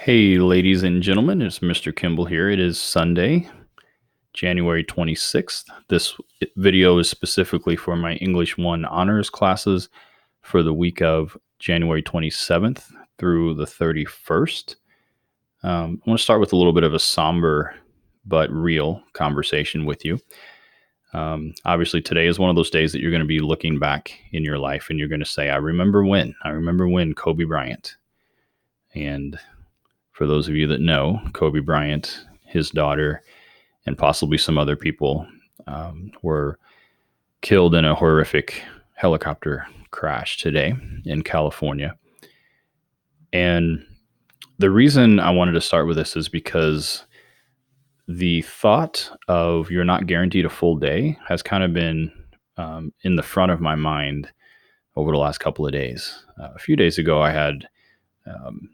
Hey, ladies and gentlemen, it's Mr. Kimball here. It is Sunday, January 26th. This video is specifically for my English 1 honors classes for the week of January 27th through the 31st. I want to start with a little bit of a somber but real conversation with you. Obviously, today is one of those days that you're going to be looking back in your life and you're going to say, I remember when Kobe Bryant. And for those of you that know, Kobe Bryant, his daughter, and possibly some other people were killed in a horrific helicopter crash today in California. And the reason I wanted to start with this is because the thought of you're not guaranteed a full day has kind of been in the front of my mind over the last couple of days. A few days ago, I had um,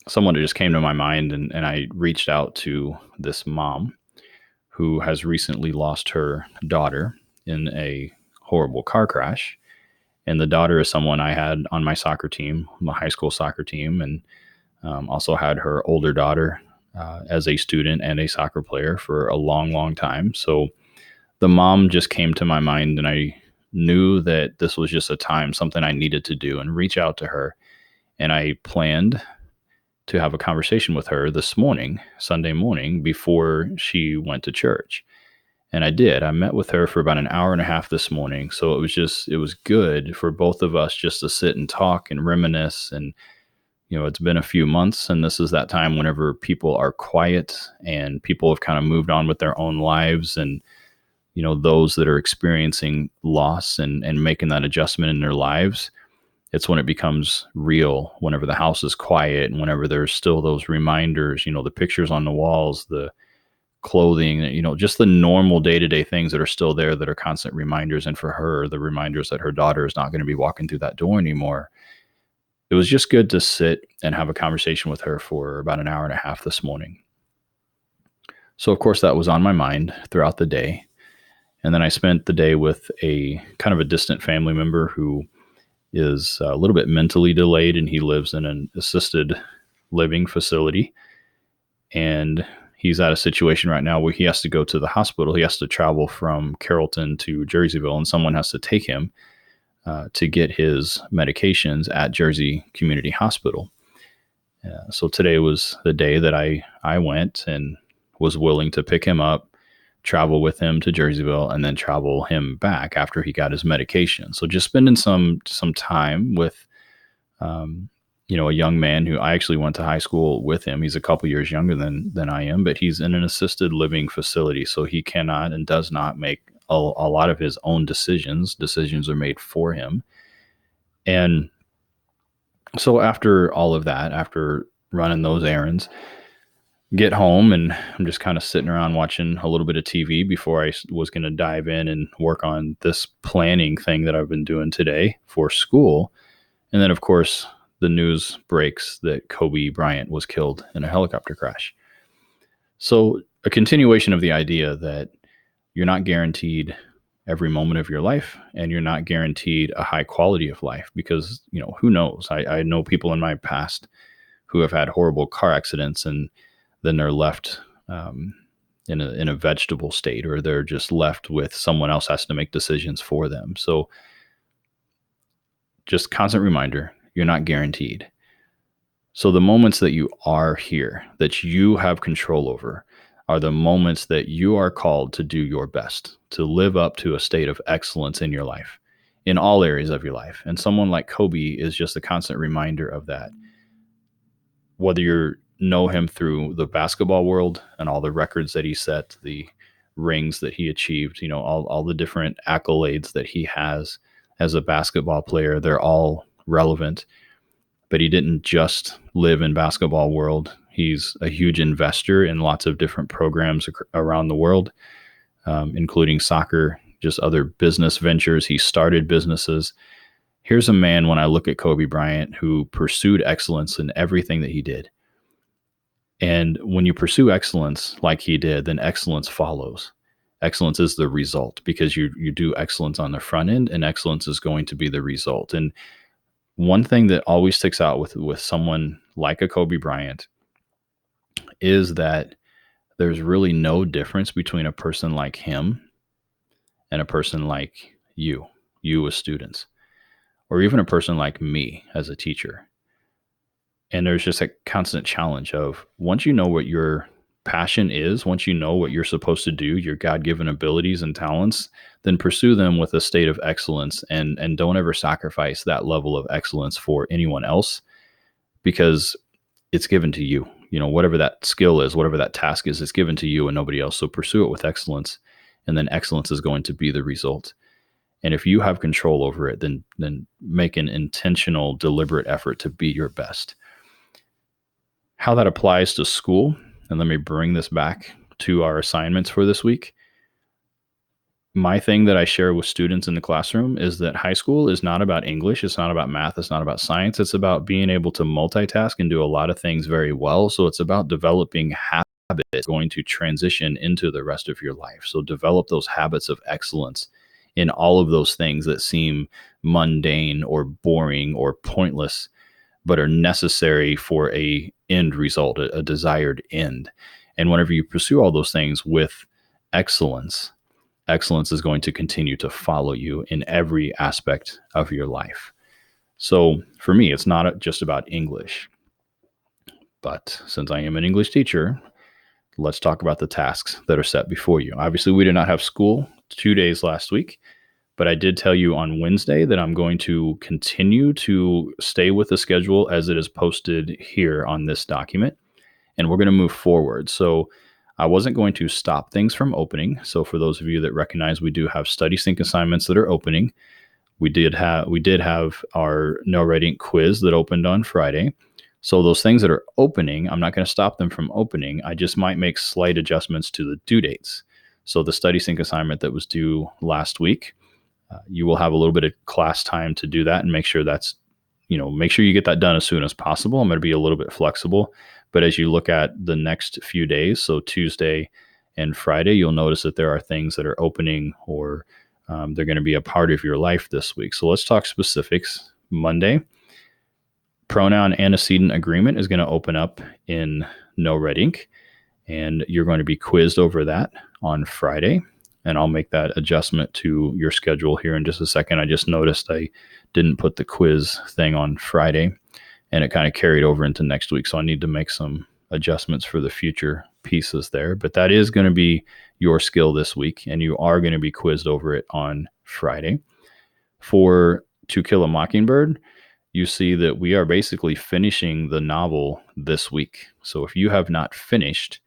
someone that just came to my mind, and I reached out to this mom who has recently lost her daughter in a horrible car crash. And the daughter is someone I had on my soccer team, my high school soccer team, and also had her older daughter as a student and a soccer player for a long, long time. So the mom just came to my mind, and I knew that this was just a time, something I needed to do and reach out to her. And I planned to have a conversation with her this morning, Sunday morning, before she went to church. And I did. I met with her for about an hour and a half this morning. So it was good for both of us just to sit and talk and reminisce. And, it's been a few months, and this is that time whenever people are quiet and people have kind of moved on with their own lives. And, those that are experiencing loss and making that adjustment in their lives, it's when it becomes real, whenever the house is quiet and whenever there's still those reminders, the pictures on the walls, the clothing, just the normal day-to-day things that are still there that are constant reminders. And for her, the reminders that her daughter is not going to be walking through that door anymore. It was just good to sit and have a conversation with her for about an hour and a half this morning. So, of course, that was on my mind throughout the day. And then I spent the day with a kind of a distant family member who is a little bit mentally delayed, and he lives in an assisted living facility. And he's at a situation right now where he has to go to the hospital. He has to travel from Carrollton to Jerseyville, and someone has to take him to get his medications at Jersey Community Hospital. So today was the day that I went and was willing to pick him up, travel with him to Jerseyville, and then travel him back after he got his medication. So just spending some time with, a young man who I actually went to high school with him. He's a couple years younger than I am, but he's in an assisted living facility, so he cannot and does not make a lot of his own decisions. Decisions are made for him. And so after all of that, after running those errands, get home, and I'm just kind of sitting around watching a little bit of TV before I was going to dive in and work on this planning thing that I've been doing today for school. And then, of course, the news breaks that Kobe Bryant was killed in a helicopter crash. So a continuation of the idea that you're not guaranteed every moment of your life, and you're not guaranteed a high quality of life because, who knows? I know people in my past who have had horrible car accidents, and then they're left in a vegetable state, or they're just left with someone else has to make decisions for them. So just constant reminder, you're not guaranteed. So the moments that you are here, that you have control over, are the moments that you are called to do your best, to live up to a state of excellence in your life, in all areas of your life. And someone like Kobe is just a constant reminder of that. Whether you know him through the basketball world and all the records that he set, the rings that he achieved, all the different accolades that he has as a basketball player, they're all relevant. But he didn't just live in basketball world. He's a huge investor in lots of different programs around the world, including soccer, just other business ventures. He started businesses. Here's a man, when I look at Kobe Bryant, who pursued excellence in everything that he did. And when you pursue excellence like he did, then excellence follows. Excellence is the result, because you do excellence on the front end, and excellence is going to be the result. And one thing that always sticks out with someone like a Kobe Bryant is that there's really no difference between a person like him and a person like you as students, or even a person like me as a teacher. And there's just a constant challenge of, once you know what your passion is, once you know what you're supposed to do, your God-given abilities and talents, then pursue them with a state of excellence, and don't ever sacrifice that level of excellence for anyone else, because it's given to you. Whatever that skill is, whatever that task is, it's given to you and nobody else. So pursue it with excellence, and then excellence is going to be the result. And if you have control over it, then make an intentional, deliberate effort to be your best. How that applies to school, and let me bring this back to our assignments for this week. My thing that I share with students in the classroom is that high school is not about English. It's not about math. It's not about science. It's about being able to multitask and do a lot of things very well. So it's about developing habits going to transition into the rest of your life. So develop those habits of excellence in all of those things that seem mundane or boring or pointless, but are necessary for a end result, a desired end. And whenever you pursue all those things with excellence is going to continue to follow you in every aspect of your life. So for me, it's not just about English. But since I am an English teacher, let's talk about the tasks that are set before you. Obviously, we did not have school 2 days last week, but I did tell you on Wednesday that I'm going to continue to stay with the schedule as it is posted here on this document, and we're going to move forward. So I wasn't going to stop things from opening. So for those of you that recognize, we do have study sync assignments that are opening. We did have our No Red Ink quiz that opened on Friday. So those things that are opening, I'm not going to stop them from opening. I just might make slight adjustments to the due dates. So the study sync assignment that was due last week, you will have a little bit of class time to do that and make sure make sure you get that done as soon as possible. I'm going to be a little bit flexible, but as you look at the next few days, so Tuesday and Friday, you'll notice that there are things that are opening, or they're going to be a part of your life this week. So let's talk specifics. Monday, pronoun antecedent agreement is going to open up in No Red Ink, and you're going to be quizzed over that on Friday. And I'll make that adjustment to your schedule here in just a second. I just noticed I didn't put the quiz thing on Friday, and it kind of carried over into next week. So I need to make some adjustments for the future pieces there. But that is going to be your skill this week, and you are going to be quizzed over it on Friday. For To Kill a Mockingbird, you see that we are basically finishing the novel this week. So if you have not finished,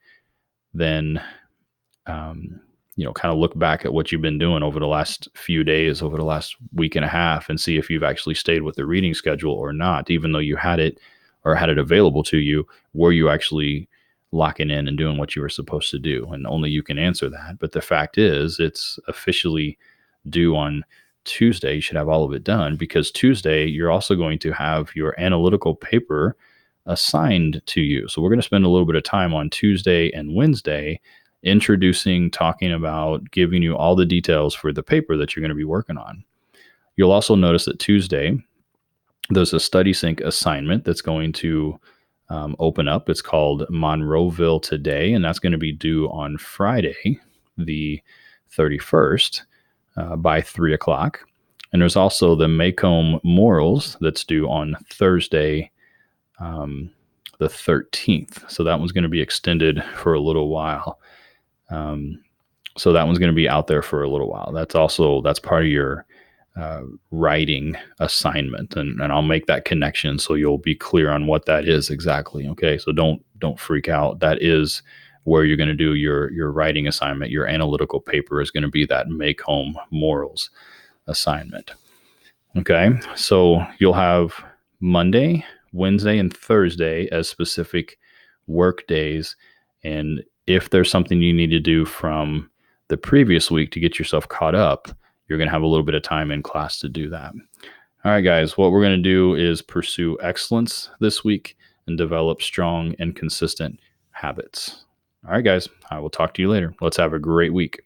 then kind of look back at what you've been doing over the last few days, over the last week and a half, and see if you've actually stayed with the reading schedule or not. Even though you had it available to you, were you actually locking in and doing what you were supposed to do? And only you can answer that. But the fact is, it's officially due on Tuesday. You should have all of it done, because Tuesday you're also going to have your analytical paper assigned to you. So we're going to spend a little bit of time on Tuesday and Wednesday introducing, talking about, giving you all the details for the paper that you're going to be working on. You'll also notice that Tuesday, there's a study sync assignment that's going to open up. It's called Monroeville Today, and that's going to be due on Friday, the 31st, by 3 o'clock. And there's also the Maycomb Morals that's due on Thursday, the 13th. So that one's going to be extended for a little while. So that one's going to be out there for a little while. That's part of your writing assignment, and I'll make that connection so you'll be clear on what that is exactly. Okay, so don't freak out. That is where you're going to do your writing assignment. Your analytical paper is going to be that Maycomb Morals assignment. Okay, so you'll have Monday, Wednesday, and Thursday as specific work days, and if there's something you need to do from the previous week to get yourself caught up, you're going to have a little bit of time in class to do that. All right, guys, what we're going to do is pursue excellence this week and develop strong and consistent habits. All right, guys, I will talk to you later. Let's have a great week.